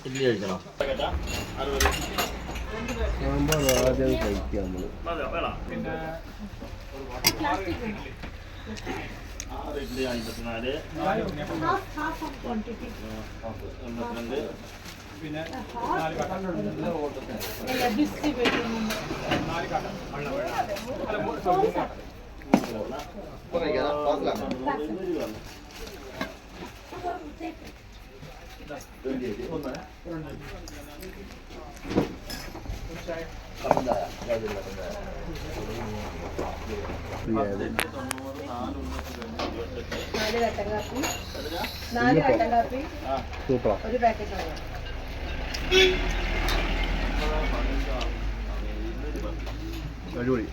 ഇഡ്ഡലി കഴിക്കണോ? സാമ്പാർ ആദ്യം കഴിക്കാം നമ്മള്. ഇഡ്ഡലി 54, 82. പിന്നെ 4 കട്ട സൂപ്പർ. ഒരു പാക്കറ്റ് അടിപൊളി.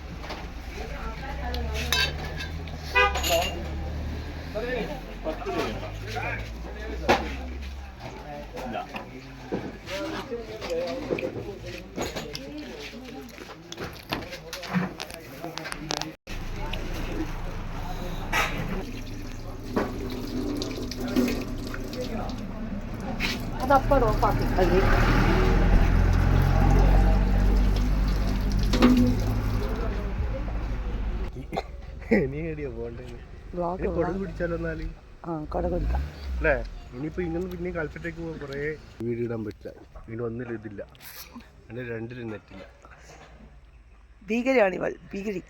അതപ്പോ ഓഫാക്കി ഇനിയിപ്പോ ഇങ്ങനെ പിന്നെ കളിച്ചിട്ടേക്ക് പോകാൻ കുറേ വീഡിയോ ഇടാൻ പറ്റില്ല. ഇനി ഒന്നിലും ഇതില്ല, പിന്നെ രണ്ടിലും നെറ്റില്ല. ഭീകരിയാണിവൾ, ഭീകരി.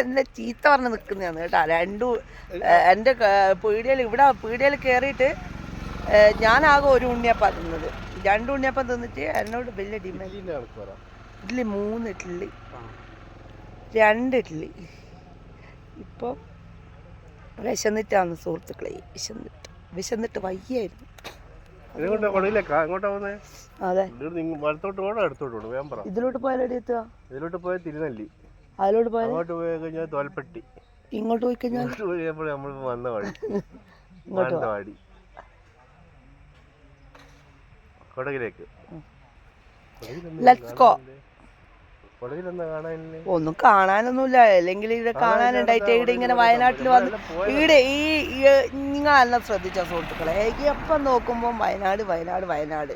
എന്നെ ചീത്ത പറഞ്ഞ് നിൽക്കുന്നതാണ് കേട്ടോ. എൻ്റെ പീടികയിൽ പീടികയിൽ കയറിയിട്ട് ഞാനാകെ ഒരു ഉണ്ണിയപ്പം തിന്നത്. 2 ഉണ്ണിയപ്പം തിന്നിട്ട് എന്നോട് വലിയ ഡിമാൻഡ്. ഇഡ്ഡലി 3 ഇഡ്ഡലി, 2 ഇഡ്ഡലി. ഇപ്പോൾ വിശന്നിട്ടാണ് സുഹൃത്തുക്കളെ, വിശന്നിട്ട് വയ്യായിരുന്നു. അതെ, ഇതിലോട്ട് പോയാൽ എവിടെ എത്തുക? ഇതിലോട്ട് പോയാൽ തിരുനെല്ലി, അതിലോട്ട് പോയാൽ അങ്ങോട്ട് പോയി കഴിഞ്ഞാൽ തോൽപ്പെട്ടി, ഇങ്ങോട്ട് പോയി കഴിഞ്ഞാൽ നമ്മൾ വന്ന വഴി വാടി കൊടകിലേക്ക്. Let's go. കാണാനില്ലേ? ഒന്നും കാണാനൊന്നുമില്ല. അല്ലെങ്കിൽ ഇവിടെ കാണാനുണ്ടായിട്ട് ഇവിടെ ഇങ്ങനെ വയനാട്ടിൽ വന്ന് ഇവിടെ നിങ്ങളെല്ലാം ശ്രദ്ധിച്ച സുഹൃത്തുക്കളെ, എപ്പം നോക്കുമ്പോൾ വയനാട് വയനാട് വയനാട്.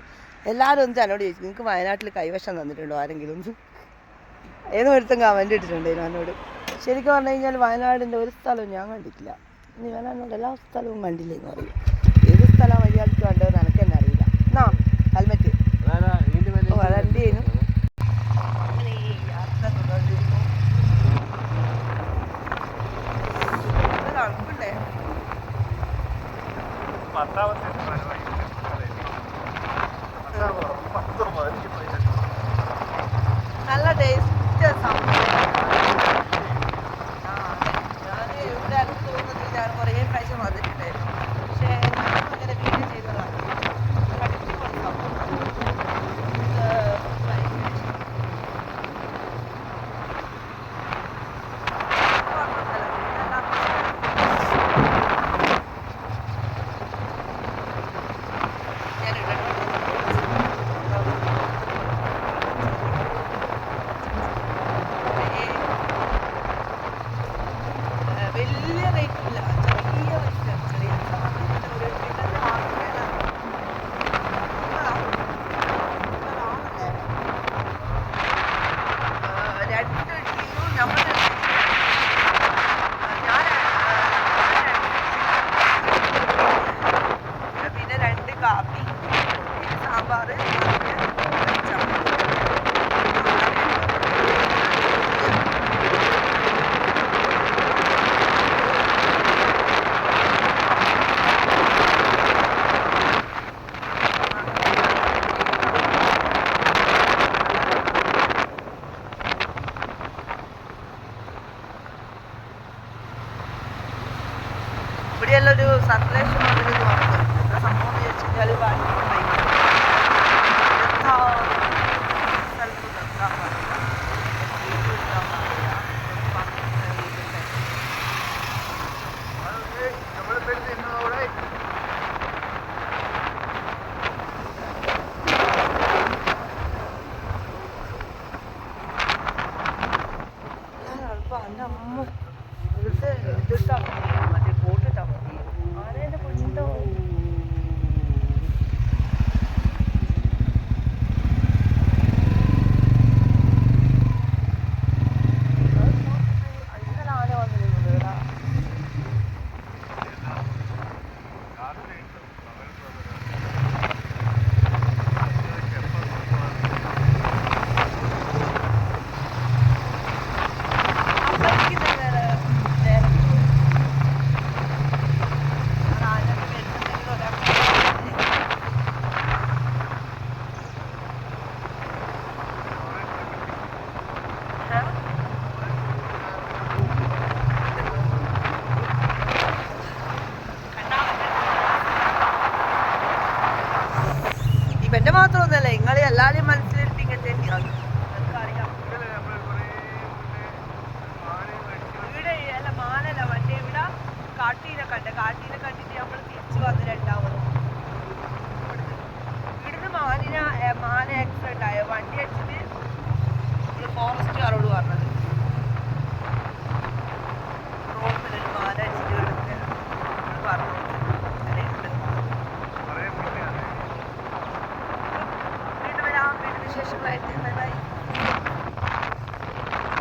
എല്ലാവരും ഒന്ന് എന്നോട് ചോദിച്ചു, നിങ്ങൾക്ക് വയനാട്ടിൽ കൈവശം തന്നിട്ടുണ്ടോ ആരെങ്കിലും? ഏത് ഒരുത്തും കമൻറ്റ് ഇട്ടിട്ടുണ്ടായിരുന്നു എന്നോട്. ശരിക്കും പറഞ്ഞു കഴിഞ്ഞാൽ വയനാടിൻ്റെ ഒരു സ്ഥലവും ഞാൻ കണ്ടിട്ടില്ല. നീ വയനാടിനോട് എല്ലാ സ്ഥലവും കണ്ടില്ലെന്ന് പറയും. ഏത് സ്ഥലം മര്യാദയ്ക്ക് കണ്ടതെന്ന് എനിക്ക് തന്നെ അറിയില്ല. എന്നാ ഹെൽമെറ്റ് വരണ്ടേനു. അങ്ങനെ ഈ യാത്ര തുടരുന്നു. തണുപ്പുണ്ടേ. നല്ല ടേസ്റ്റ് സംഭവം. ഞാൻ ഇവിടെ അടുത്ത് തോന്നുന്നത് ഞാൻ കുറേ പ്രാവശ്യം വന്നിട്ടുണ്ടായിരുന്നു. പക്ഷേ അങ്ങനെ വീഡിയോ ചെയ്തതാണ്. അടിപൊളി സംഭവം. എന്റെ മാത്രമൊന്നുമല്ല നിങ്ങൾ എല്ലാവരെയും മനസ്സിലിരുത്തി ഇങ്ങനെ തന്നെയാണ് അറിയാം. ഇവിടെ അല്ല മാനല്ല മറ്റേ ഇവിടെ കാട്ടീനെ കണ്ടിട്ട് നമ്മൾ തിരിച്ചു വന്നിട്ടുണ്ടാവുന്നു. ഇവിടുന്ന് മാന ആക്സിഡന്റ് ആയോ വണ്ടി അടിച്ചിട്ട്